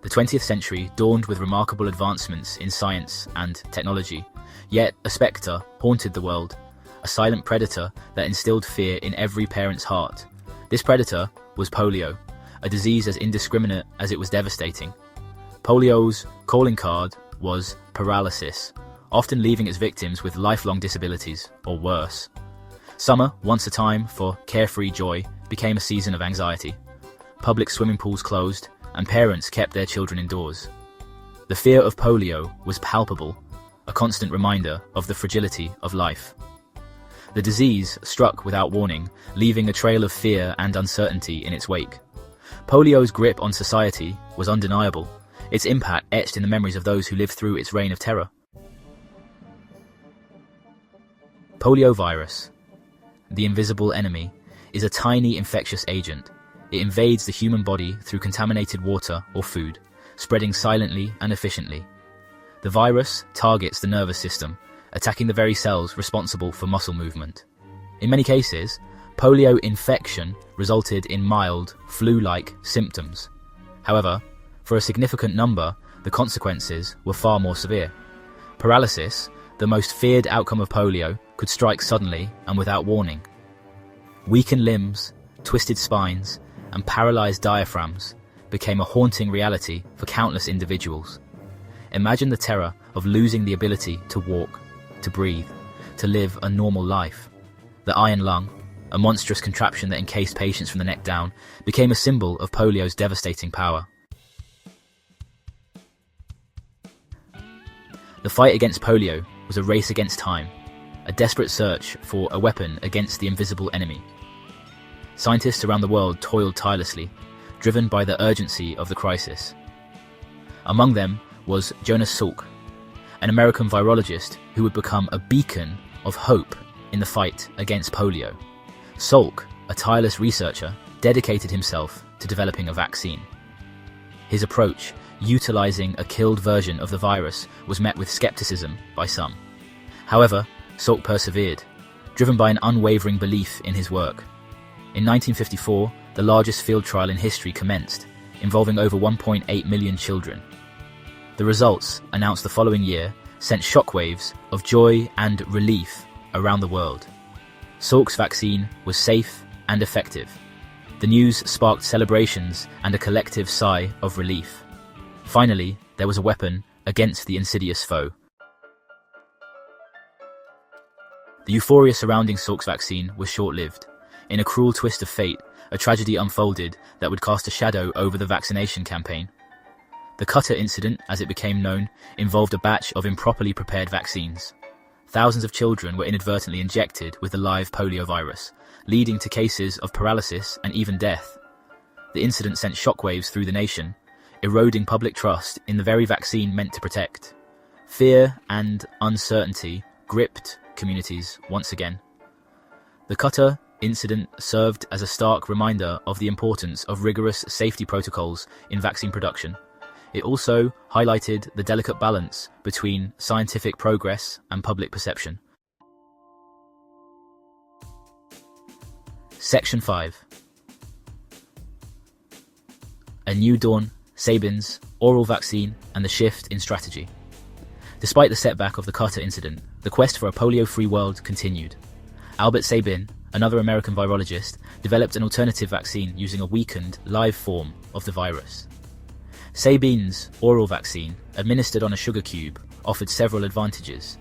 The 20th century dawned with remarkable advancements in science and technology, yet a spectre haunted the world, a silent predator that instilled fear in every parent's heart. This predator was polio, a disease as indiscriminate as it was devastating. Polio's calling card was paralysis, often leaving its victims with lifelong disabilities, or worse. Summer, once a time for carefree joy, became a season of anxiety. Public swimming pools closed, and parents kept their children indoors. The fear of polio was palpable, a constant reminder of the fragility of life. The disease struck without warning, leaving a trail of fear and uncertainty in its wake. Polio's grip on society was undeniable, its impact etched in the memories of those who lived through its reign of terror. Poliovirus, the invisible enemy, is a tiny infectious agent. It invades the human body through contaminated water or food, spreading silently and efficiently. The virus targets the nervous system, attacking the very cells responsible for muscle movement. In many cases, polio infection resulted in mild, flu-like symptoms. However, for a significant number, the consequences were far more severe. Paralysis, the most feared outcome of polio, could strike suddenly and without warning. Weakened limbs, twisted spines, and paralyzed diaphragms became a haunting reality for countless individuals. Imagine the terror of losing the ability to walk, to breathe, to live a normal life. The iron lung, a monstrous contraption that encased patients from the neck down, became a symbol of polio's devastating power. The fight against polio was a race against time, a desperate search for a weapon against the invisible enemy. Scientists around the world toiled tirelessly, driven by the urgency of the crisis. Among them was Jonas Salk, an American virologist who would become a beacon of hope in the fight against polio. Salk, a tireless researcher, dedicated himself to developing a vaccine. His approach, utilizing a killed version of the virus, was met with skepticism by some. However, Salk persevered, driven by an unwavering belief in his work. In 1954, the largest field trial in history commenced, involving over 1.8 million children. The results, announced the following year, sent shockwaves of joy and relief around the world. Salk's vaccine was safe and effective. The news sparked celebrations and a collective sigh of relief. Finally, there was a weapon against the insidious foe. The euphoria surrounding Salk's vaccine was short-lived. In a cruel twist of fate, a tragedy unfolded that would cast a shadow over the vaccination campaign. The Qatar incident, as it became known, involved a batch of improperly prepared vaccines. Thousands of children were inadvertently injected with the live polio virus, leading to cases of paralysis and even death. The incident sent shockwaves through the nation, eroding public trust in the very vaccine meant to protect. Fear and uncertainty gripped communities once again. The Qatar incident served as a stark reminder of the importance of rigorous safety protocols in vaccine production. It also highlighted the delicate balance between scientific progress and public perception. Section 5. A new dawn, Sabin's oral vaccine, and the shift in strategy. Despite the setback of the Qatar incident, the quest for a polio-free world continued. Albert Sabin, another American virologist, developed an alternative vaccine using a weakened, live form of the virus. Sabin's oral vaccine, administered on a sugar cube, offered several advantages.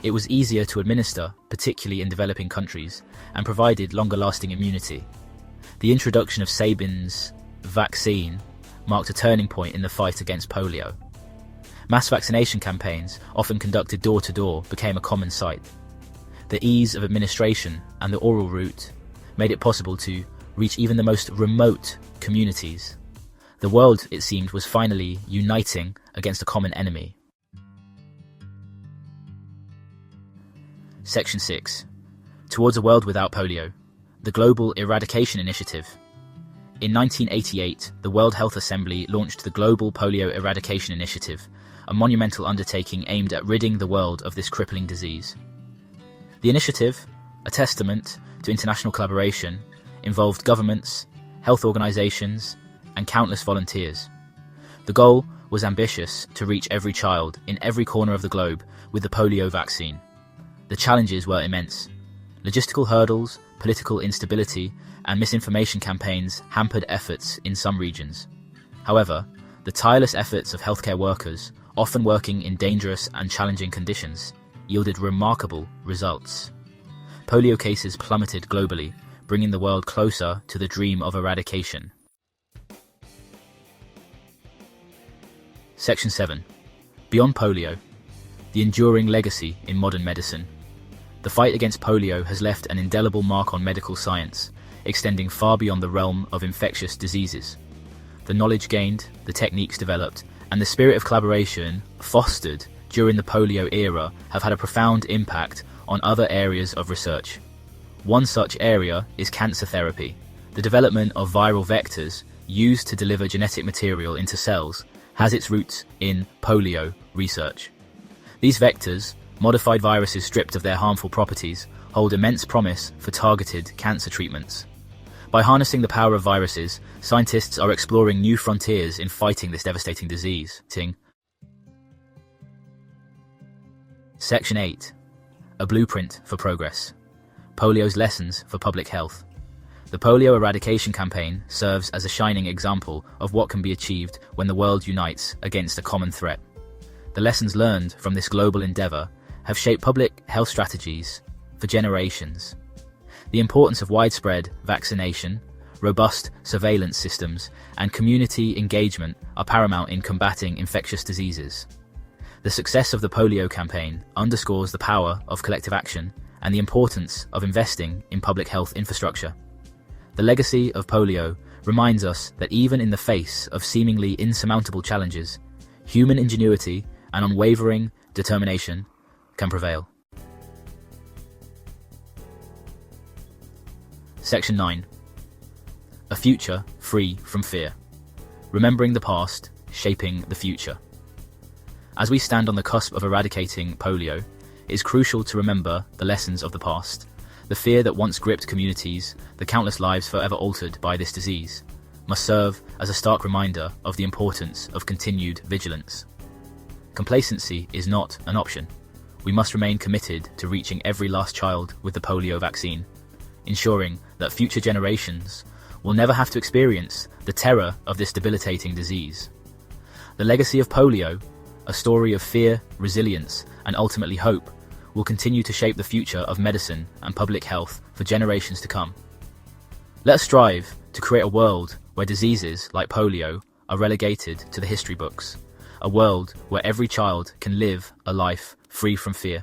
It was easier to administer, particularly in developing countries, and provided longer-lasting immunity. The introduction of Sabin's vaccine marked a turning point in the fight against polio. Mass vaccination campaigns, often conducted door-to-door, became a common sight. The ease of administration and the oral route made it possible to reach even the most remote communities. The world, it seemed, was finally uniting against a common enemy. Section 6. Towards a world without polio. The Global Eradication Initiative. In 1988, the World Health Assembly launched the Global Polio Eradication Initiative, a monumental undertaking aimed at ridding the world of this crippling disease. The initiative, a testament to international collaboration, involved governments, health organizations, and countless volunteers. The goal was ambitious: to reach every child in every corner of the globe with the polio vaccine. The challenges were immense. Logistical hurdles, political instability, and misinformation campaigns hampered efforts in some regions. However, the tireless efforts of healthcare workers, often working in dangerous and challenging conditions, yielded remarkable results. Polio cases plummeted globally, bringing the world closer to the dream of eradication. Section 7. Beyond polio, the enduring legacy in modern medicine. The fight against polio has left an indelible mark on medical science, extending far beyond the realm of infectious diseases. The knowledge gained, the techniques developed, and the spirit of collaboration fostered during the polio era have had a profound impact on other areas of research. One such area is cancer therapy. The development of viral vectors used to deliver genetic material into cells has its roots in polio research. These vectors, modified viruses stripped of their harmful properties, hold immense promise for targeted cancer treatments. By harnessing the power of viruses, scientists are exploring new frontiers in fighting this devastating disease. Section 8. A blueprint for progress. Polio's lessons for public health. The polio eradication campaign serves as a shining example of what can be achieved when the world unites against a common threat. The lessons learned from this global endeavor have shaped public health strategies for generations. The importance of widespread vaccination, robust surveillance systems, and community engagement are paramount in combating infectious diseases. The success of the polio campaign underscores the power of collective action and the importance of investing in public health infrastructure. The legacy of polio reminds us that even in the face of seemingly insurmountable challenges, human ingenuity and unwavering determination can prevail. Section 9. A future free from fear. Remembering the past, shaping the future. As we stand on the cusp of eradicating polio, it is crucial to remember the lessons of the past. The fear that once gripped communities, the countless lives forever altered by this disease, must serve as a stark reminder of the importance of continued vigilance. Complacency is not an option. We must remain committed to reaching every last child with the polio vaccine, ensuring that future generations will never have to experience the terror of this debilitating disease. The legacy of polio, a story of fear, resilience, and ultimately hope, will continue to shape the future of medicine and public health for generations to come. Let us strive to create a world where diseases like polio are relegated to the history books, a world where every child can live a life free from fear.